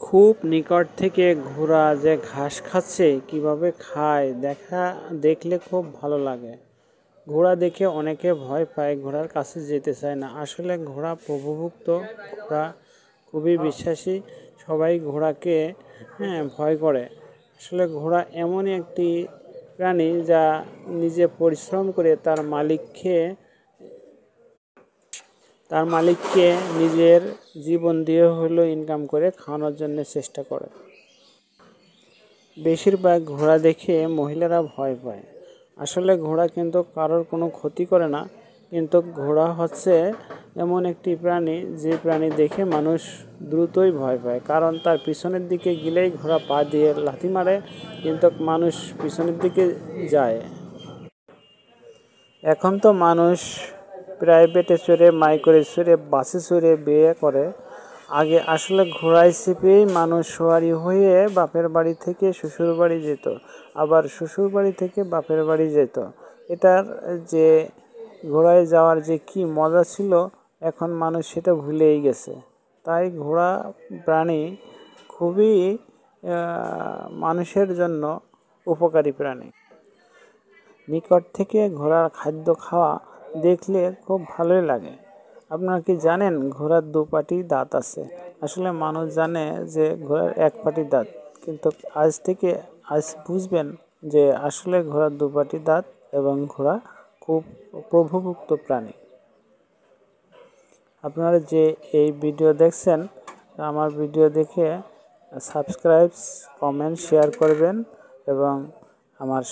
খুব নিকট থেকে ঘোড়া যে ঘাস খাচ্ছে কিভাবে খায় দেখলে খুব ভালো লাগে। ঘোড়া দেখে অনেকে ভয় পায়, ঘোড়ার কাছে যেতে চায় না। আসলে ঘোড়া প্রভুভক্ত, ঘোড়া খুবই বিশ্বাসী। সবাই ঘোড়াকে ভয় করে। আসলে ঘোড়া এমনই একটি প্রাণী যা নিজে পরিশ্রম করে তার মালিককে নিজের জীবন দিয়ে হলেও ইনকাম করে খাওয়ানোর জন্য চেষ্টা করে। বেশিরভাগ ঘোড়া দেখে মহিলারা ভয় পায়। আসলে ঘোড়া কিন্তু কারোর কোনো ক্ষতি করে না, কিন্তু ঘোড়া হচ্ছে এমন একটি প্রাণী যে প্রাণী দেখে মানুষ দ্রুতই ভয় পায়, কারণ তার পিছনের দিকে গেলেই ঘোড়া পা দিয়ে লাথি মারে, কিন্তু মানুষ পিছনের দিকে যায়। এখন তো মানুষ প্রাইভেটে চড়ে, মাইক্রে চড়ে, বাসে চড়ে বিয়ে করে। আগে আসলে ঘোড়ায় চেপেই মানুষ সওয়ারি হয়ে বাপের বাড়ি থেকে শ্বশুর বাড়ি যেত, আবার শ্বশুর বাড়ি থেকে বাপের বাড়ি যেত। এটার যে ঘোড়ায় যাওয়ার যে কি মজা ছিল, এখন মানুষ সেটা ভুলেই গেছে। তাই ঘোড়া প্রাণী খুবই মানুষের জন্য উপকারী প্রাণী। নিকট থেকে ঘোড়ার খাদ্য খাওয়া দেখলে খুব ভালোই লাগে। আপনারা কি জানেন ঘোড়ার দুপাটি দাঁত আছে? আসলে মানুষ জানে যে ঘোড়ার এক পাটি দাঁত, কিন্তু আজ বুঝবেন যে আসলে ঘোড়ার দুপাটি দাঁত এবং ঘোড়া খুব প্রভুভক্ত প্রাণী। আপনারা যে এই ভিডিও দেখছেন, আমার ভিডিও দেখে সাবস্ক্রাইব, কমেন্ট, শেয়ার করবেন এবং আমার